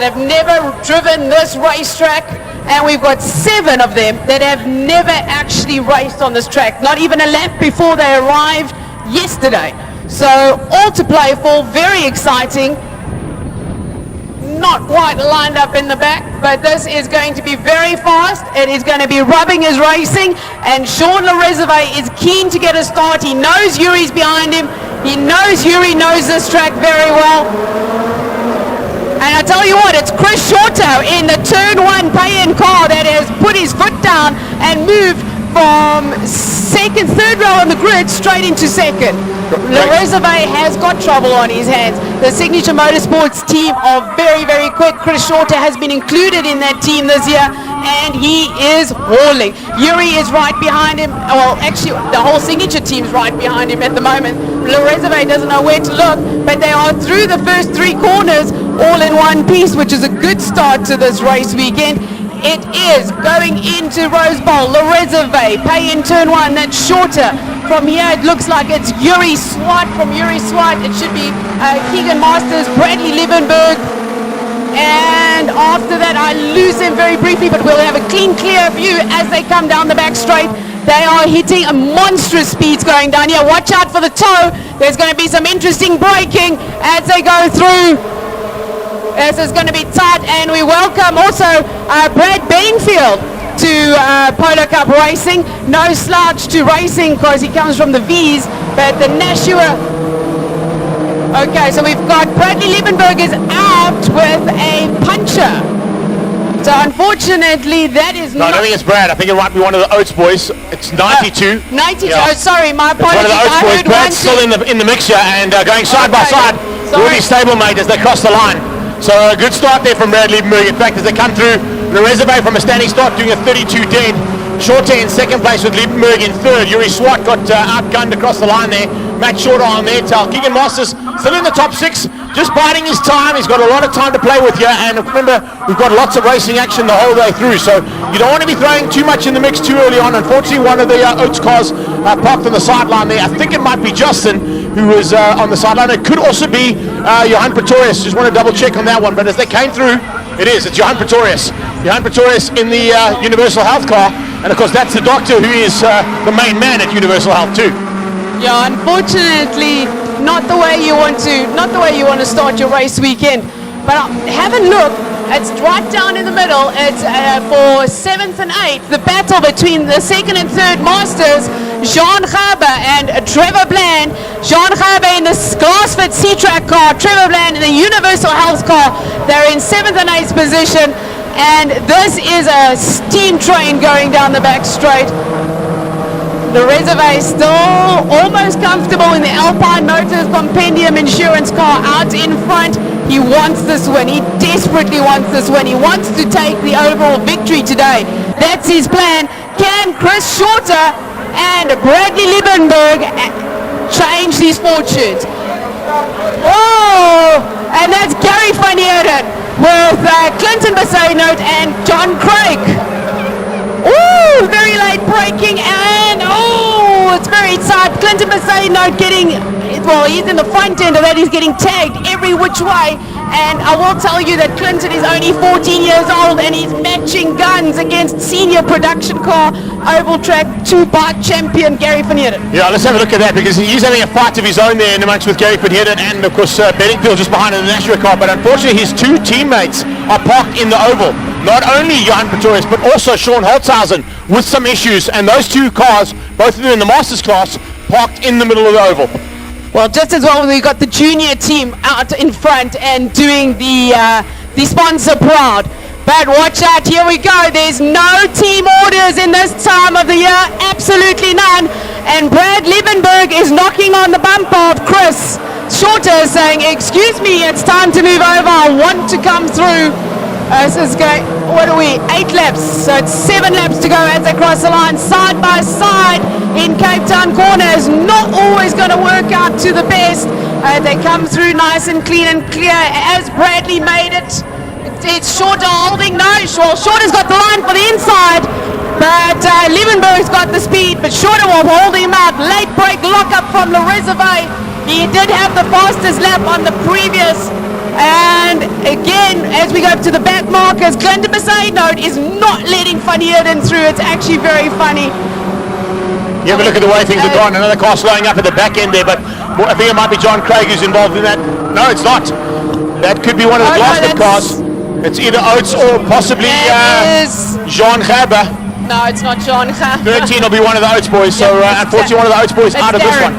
that have never driven this racetrack, and we've got 7 of them that have never actually raced on this track, not even a lap before they arrived yesterday. So all to play for, very exciting. Not quite lined up in the back, but this is going to be very fast. It is going to be rubbing his racing, and Sean Raceway is keen to get a start. He knows Yuri's behind him. He knows Yuri knows this track very well. And I tell you what, it's Chris Shorto in the turn 1 pay-in car that has put his foot down and moved from third row on the grid straight into second. Raceway has got trouble on his hands. The Signature Motorsports team are very, very quick. Chris Shorter has been included in that team this year, and he is hauling. Yuri is right behind him. Well, actually, the whole Signature team is right behind him at the moment. Raceway doesn't know where to look, but they are through the first 3 corners all in one piece, which is a good start to this race weekend. It is going into Rose Bowl. Raceway, pay in turn 1, that's Shorter. From here it looks like it's Yuri Swart. From Yuri Swart it should be Keegan Masters, Bradley Liebenberg, and after that I lose him very briefly, but we'll have a clean clear view as they come down the back straight. They are hitting a monstrous speeds going down here. Watch out for the toe. There's going to be some interesting braking as they go through. This is going to be tight, and we welcome also Brad Bainfield to Polo Cup Racing. No slouch to racing because he comes from the V's, but the Nashua. Okay, so we've got Bradley Liebenberg is out with a puncher. So unfortunately that is not... No, I don't think it's Brad. I think it might be one of the Oates boys. It's 92. 92, yeah. Oh sorry, my apologies. It's one of the Oates boys. Brad's still in the mixture and going side by side with his stablemate as they cross the line. So a good start there from Brad Liebenberg. In fact, as they come through the Raceway from a standing start doing a 32 dead. Shorter in second place with Liebenberg in third. Yuri Swart got outgunned across the line there. Matt Shorter on their tail. Keegan Masters still in the top 6, just biding his time. He's got a lot of time to play with here, and remember, we've got lots of racing action the whole way through, so you don't want to be throwing too much in the mix too early on. Unfortunately, one of the Oates cars parked on the sideline there. I think it might be Justin who was on the sideline. It could also be Johan Pretorius. Just want to double check on that one, but as they came through, it's Johan Pretorius. Johan Pretorius in the Universal Health car, and of course that's the doctor who is the main man at Universal Health too. Yeah, unfortunately, not the way you want to start your race weekend. But have a look. It's right down in the middle. It's for 7th and 8th, the battle between the 2nd and 3rd Masters, Jean Gaber and Trevor Bland. Jean Gaber in the Glassfit C-Track car, Trevor Bland in the Universal Health car. They're in 7th and 8th position, and this is a steam train going down the back straight. The Raceway still almost comfortable in the Alpine Motors Compendium Insurance car out in front. He wants this win. He desperately wants this win. He wants to take the overall victory today. That's his plan. Can Chris Shorter and Bradley Liebenberg change these fortunes? Oh, and that's Gary Van Heerden with Clinton Bassay-Note and John Craig. Ooh, very late braking, and it's very tight. Clinton Bassay-Note getting, well, he's in the front end of that. He's getting tagged every which way, and I will tell you that Clinton is only 14 years old, and he's matching guns against senior production car oval track 2-bike champion Gary Van Heerden. Yeah, let's have a look at that, because he's having a fight of his own there in amongst with Gary Van Heerden and of course Bedingfield just behind in the Nashua car, but unfortunately his 2 teammates are parked in the oval. Not only Johan Pretorius, but also Sean Holtzhausen with some issues, and those 2 cars, both of them in the Masters class, parked in the middle of the oval. Well, just as well, we've got the junior team out in front and doing the sponsor proud. But watch out, here we go. There's no team orders in this time of the year, absolutely none. And Brad Liebenberg is knocking on the bumper of Chris Shorter, saying, excuse me, it's time to move over. I want to come through. This is going, what are we, 8 laps, so it's 7 laps to go as they cross the line side by side in Cape Town corners. Not always going to work out to the best. They come through nice and clean and clear as Bradley made it. It's Shorter holding, no, Shorter's got the line for the inside, but Liebenberg's got the speed, but Shorter will hold him out. Late break lock up from the Raceway. He did have the fastest lap on the previous And again, as we go up to the back markers, Clinton Besaidnote is not letting Van Heerden through. It's actually very funny. You have a look at the way things are gone. Another car slowing up at the back end there, but I think it might be John Craig who's involved in that. No, it's not. That could be one of the Glasgow cars. It's either Oates or possibly Jean Gerber. No, it's not Jean Gerber. 13 will be one of the Oates boys, so unfortunately one of the Oates boys out of this one.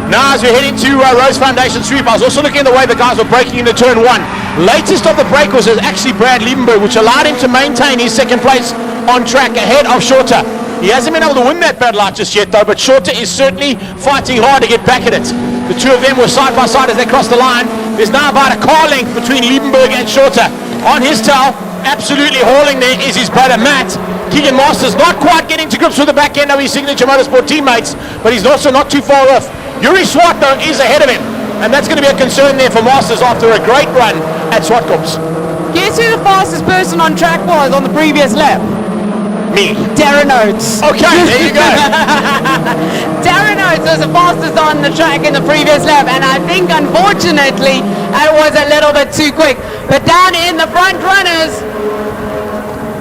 Now as we're heading to Rose Foundation Sweep, I was also looking at the way the guys were braking into turn one. Latest of the break was actually Brad Liebenberg, which allowed him to maintain his second place on track ahead of Shorter. He hasn't been able to win that battle out just yet though, but Shorter is certainly fighting hard to get back at it. The two of them were side by side as they crossed the line. There's now about a car length between Liebenberg and Shorter. On his tail, absolutely hauling there is his brother Matt. Keegan Masters not quite getting to grips with the back end of his Signature Motorsport teammates, but he's also not too far off. Yuri Swart though is ahead of him, and that's going to be a concern there for Masters after a great run at Swartkops. Guess who the fastest person on track was on the previous lap? Me. Darren Oates. Okay, there you go. Darren Oates was the fastest on the track in the previous lap, and I think unfortunately it was a little bit too quick. But down in the front runners,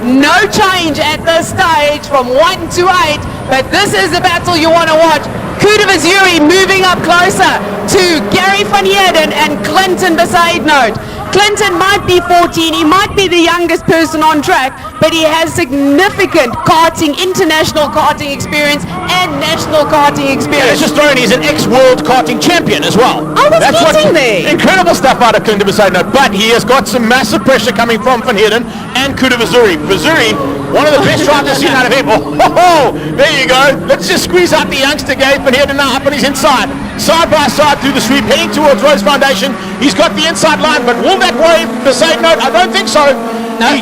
no change at this stage from 1 to 8, but this is the battle you want to watch. Kudavas Yuri moving up closer to Gary Van Heerden and Clinton Besaidnote. Clinton might be 14, he might be the youngest person on track, but he has significant karting, international karting experience and national karting experience. Yeah, just throwing, he's an ex-world karting champion as well. I was getting there. Incredible stuff out of Clinton Besaidnote, but he has got some massive pressure coming from Van Heerden and Kudavas Yuri. Vazuri, one of the best drivers seen out of him. Oh, there you go. Let's just squeeze out the youngster Gary Van Heerden now up on his inside. Side by side through the sweep, heading towards Rose Foundation. He's got the inside line, but will that worry Besaidnote? I don't think so. No.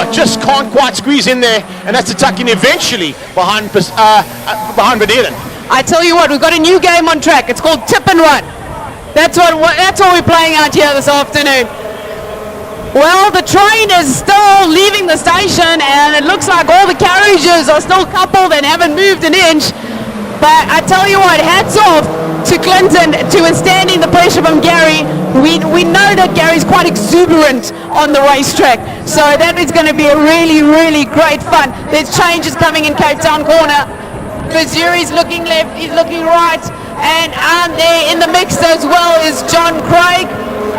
Just can't quite squeeze in there, and that's a tuck in eventually behind Van Heerden. I tell you what, we've got a new game on track. It's called Tip and Run. That's what we're playing out here this afternoon. Well, the train is still leaving the station, and it looks like all the carriages are still coupled and haven't moved an inch. But I tell you what, hats off to Clinton to withstanding the pressure from Gary. We know that Gary's quite exuberant on the racetrack, so that is going to be a really, really great fun. There's changes coming in Cape Town corner. Vazuri's looking left, he's looking right, and there in the mix as well is John Craig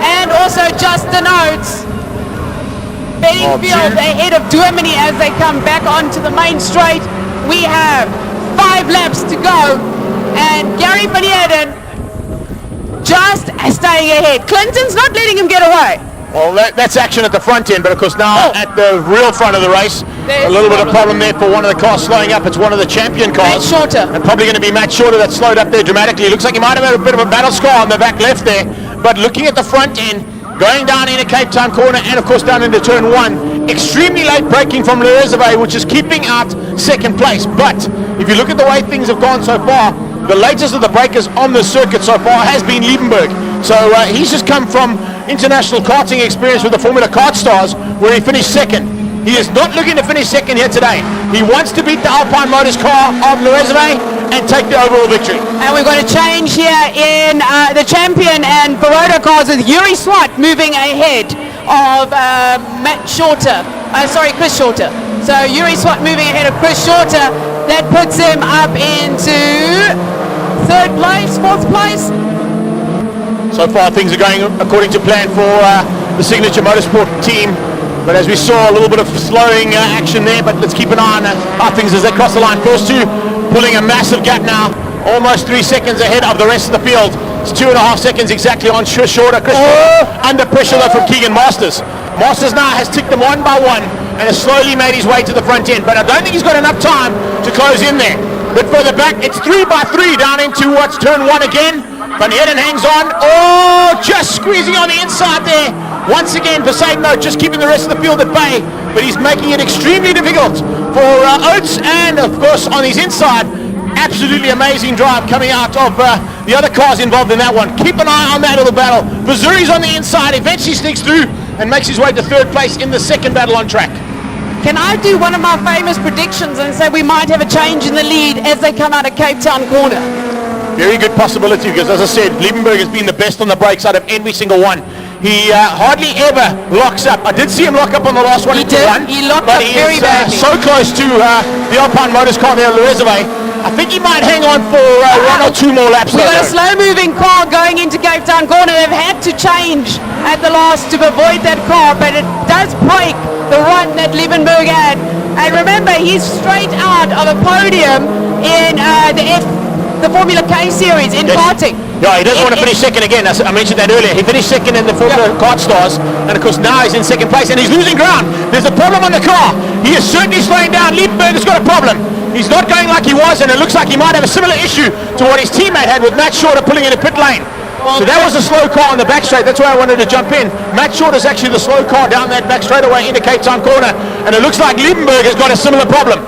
and also Justin Oates. Beddingfield ahead of Germany as they come back onto the main straight. We have 5 laps to go, and Gary Van Heerden just staying ahead. Clinton's not letting him get away. Well, that's action at the front end, but of course now at the real front of the race, a little bit of problem there for one of the cars slowing up. It's one of the champion cars. Matt Shorter. And probably going to be Matt Shorter that slowed up there dramatically. It looks like he might have had a bit of a battle scar on the back left there, but looking at the front end, going down into Cape Town corner and of course down into turn 1, extremely late braking from Le Reserve, which is keeping out second place. But if you look at the way things have gone so far, the latest of the breakers on the circuit so far has been Liebenberg. So he's just come from international karting experience with the Formula Kart Stars, where he finished second. He is not looking to finish second here today. He wants to beat the Alpine Motors car of Le Reserve and take the overall victory. And we've got a change here in the champion and Baroda cars with Yuri Swart moving ahead of Chris Shorter. So Yuri Swart moving ahead of Chris Shorter. That puts him up into 3rd place, 4th place. So far things are going according to plan for the Signature Motorsport team. But as we saw, a little bit of slowing action there, but let's keep an eye on how things as they cross the line. First two pulling a massive gap now, almost 3 seconds ahead of the rest of the field. It's 2.5 seconds exactly on Chris Shorter. Under pressure though from Keegan Masters. Masters now has ticked them one by one and has slowly made his way to the front end, but I don't think he's got enough time to close in there. But further back, it's 3 by 3 down into what's turn 1 again. Van Heerden hangs on. Just squeezing on the inside there. Once again, Besaidnote just keeping the rest of the field at bay, but he's making it extremely difficult for Oates, and of course on his inside, absolutely amazing drive coming out of the other cars involved in that one. Keep an eye on that little battle. Vazuri's on the inside, eventually sneaks through and makes his way to 3rd place in the second battle on track. Can I do one of my famous predictions and say we might have a change in the lead as they come out of Cape Town corner? Very good possibility, because as I said, Liebenberg has been the best on the brakes out of every single one. He hardly ever locks up. I did see him lock up on the last one. He did. He locked but up he very is badly. so close to the Alpine Motors car there, Le Reserve. I think he might hang on for one or two more laps. We've got a slow-moving car going into Cape Town corner. They've had to change at the last to avoid that car, but it does break the run that Liebenberg had. And remember, he's straight out of a podium in the Formula K series in karting. Yeah, he doesn't want to finish second again. I mentioned that earlier. He finished second in the Formula Kart Stars, and of course now he's in second place, and he's losing ground. There's a problem on the car. He is certainly slowing down. Liebenberg has got a problem. He's not going like he was, and it looks like he might have a similar issue to what his teammate had with Matt Shorter pulling in a pit lane. So that was a slow car on the back straight. That's why I wanted to jump in. Matt Shorter is actually the slow car down that back straightaway into Cape Town corner, and it looks like Liebenberg has got a similar problem.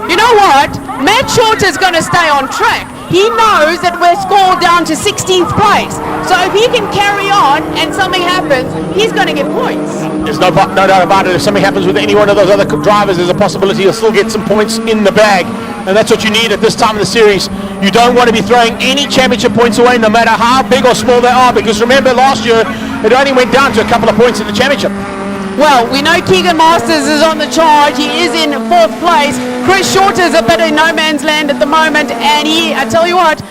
You know what? Matt Shorter's going to stay on track. He knows that we're scored down to 16th place. So if he can carry on and something happens, he's going to get points. There's no doubt about it. If something happens with any one of those other drivers, there's a possibility he'll still get some points in the bag. And that's what you need at this time of the series. You don't want to be throwing any championship points away, no matter how big or small they are, because remember last year, it only went down to a couple of points in the championship. Well, we know Keegan Masters is on the charge. He is in 4th place. Chris Shorter's a bit in no man's land at the moment, and I tell you what,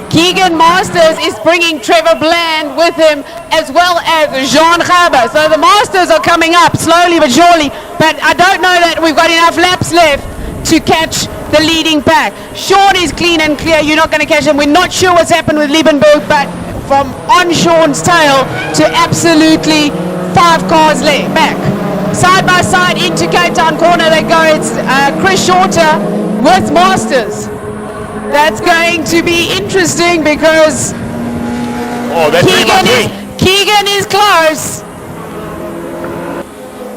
Keegan Masters is bringing Trevor Bland with him, as well as Jean Gaber. So the Masters are coming up slowly but surely, but I don't know that we've got enough laps left to catch the leading pack. Sean is clean and clear. You're not going to catch him. We're not sure what's happened with Liebenberg, but from on Sean's tail to absolutely 5 cars back. Side by side into Cape Town corner they go. It's Chris Shorter with Masters. That's going to be interesting because Keegan is close.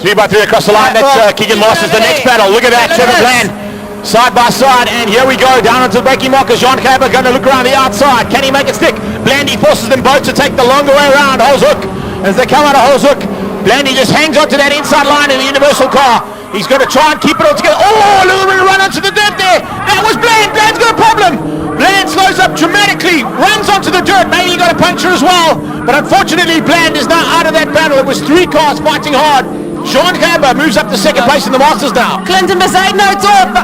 3x3 across the line. That's Keegan Masters. The next battle. Look at that. Trevor Bland side by side, and here we go down onto the braking marker. Jean Gaber going to look around the outside. Can he make it stick? Blandy forces them both to take the longer way around Holzhoek. As they come out of Holzhoek, Blandy just hangs on to that inside line in the Universal car. He's going to try and keep it all together. Oh, a little bit of run onto the dirt there. That was Bland. Bland's got a problem. Bland slows up dramatically, runs onto the dirt. Maybe he got a puncture as well. But unfortunately, Bland is now out of that battle. It was 3 cars fighting hard. Jean Gaber moves up to second place in the Masters now. Clinton Besaidno's off.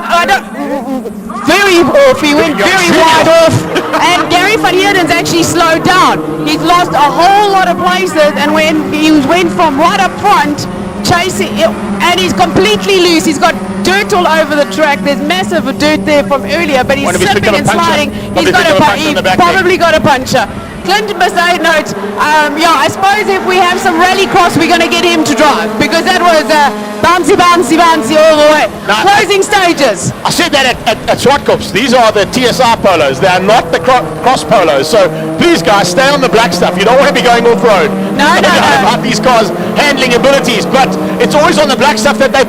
Very off. He went very wide off. And Gary van Heerden's actually slowed down. He's lost a whole lot of places, and when he went from right up front, chasing, and he's completely loose. He's got dirt all over the track. There's massive dirt there from earlier, but he's slipping and sliding. He's probably got a puncture. Clinton Besaidno, I suppose if we have some rallycross, we're going to get him to drive, because that was bouncy all the way. Closing stages. I said that at Swartkops. These are the TSR polos. They are not the cross polos. So please, guys, stay on the black stuff. You don't want to be going off-road. No. About these cars' handling abilities, but it's always on the black stuff that they...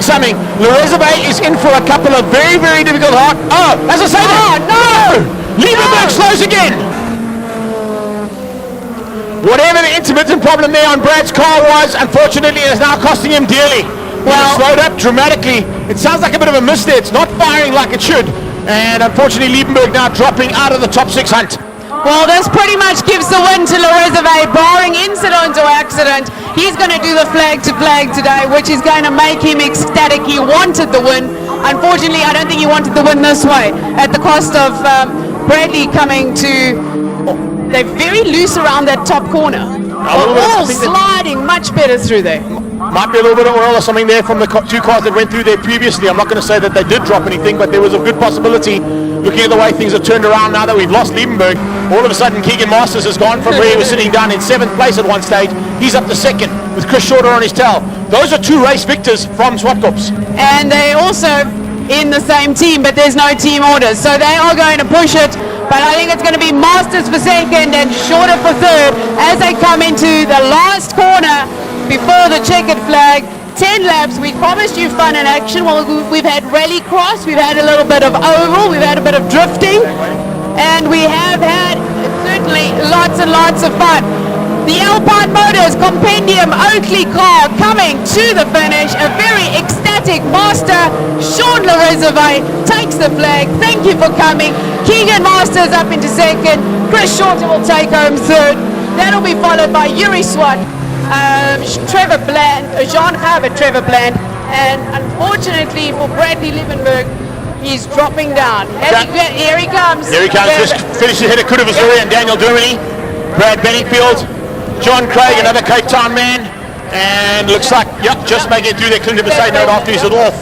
Something. Le Reserve is in for a couple of very, very difficult hard... Oh, as I say that... No! Liebenberg slows again. Whatever the intermittent problem there on Brad's car was, unfortunately, is now costing him dearly. Well, slowed up dramatically. It sounds like a bit of a miss there. It's not firing like it should. And unfortunately, Liebenberg now dropping out of the top 6 hunt. Well, this pretty much gives the win to Le Reserve, barring incident or accident. He's going to do the flag to flag today, which is going to make him ecstatic. He wanted the win. Unfortunately, I don't think he wanted the win this way, at the cost of Bradley coming to... They're very loose around that top corner. All sliding much better through there. Might be a little bit of oil or something there from the 2 cars that went through there previously. I'm not going to say that they did drop anything, but there was a good possibility. Looking at the way things have turned around now that we've lost Liebenberg, all of a sudden Keegan Masters has gone from where he was sitting down in 7th place at one stage. He's up to 2nd with Chris Shorter on his tail. Those are 2 race victors from Swartkops. And they also in the same team, but there's no team orders, so they are going to push it. But I think it's going to be Masters for 2nd and Shorter for 3rd as they come into the last corner before the checkered flag. 10 laps. We promised you fun and action. Well, we've had rallycross, we've had a little bit of oval, we've had a bit of drifting, and we have had certainly lots and lots of fun. The Alpine Motors Compendium Oakley car coming to the finish. A very ecstatic master. Sean Lareserve takes the flag. Thank you for coming. Keegan Masters up into second. Chris Shorter will take home third. That'll be followed by Yuri Swat, Trevor Bland, Jean Harvard, Trevor Bland, and unfortunately for Bradley Liebenberg, he's dropping down. Here he comes. Here he comes. Just finished ahead of Kudavasuri and Daniel Dermody. Brad Benningfield, John Craig, another Cape Town man, and looks like, yep, just making it through their Clinton Beside note after he's off.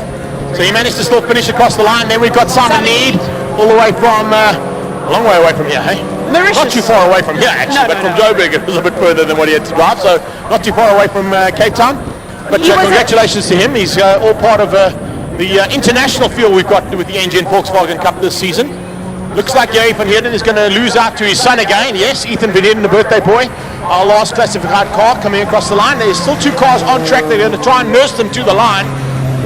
So he managed to still finish across the line. Then we've got Simon Need, all the way from, a long way away from here, hey? Mauritius. Not too far away from here, actually, but from Joburg it was a bit further than what he had to drive, so not too far away from Cape Town. But congratulations to him. He's all part of the international field we've got with the Engine Volkswagen Cup this season. Looks like Jerry van Heerden is going to lose out to his son again. Yes, Ethan van Heerden, the birthday boy, our last classified car coming across the line. There's still two cars on track. They're going to try and nurse them to the line.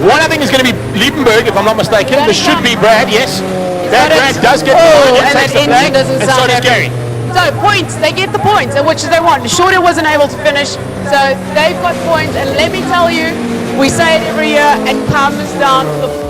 One, I think, is going to be Liebenberg, if I'm not mistaken. This should be Brad, yes. Brad does get the line and takes the flag, and so does Gary. So points, they get the points, which they want. Shorter wasn't able to finish, so they've got points. And let me tell you, we say it every year, it comes down to the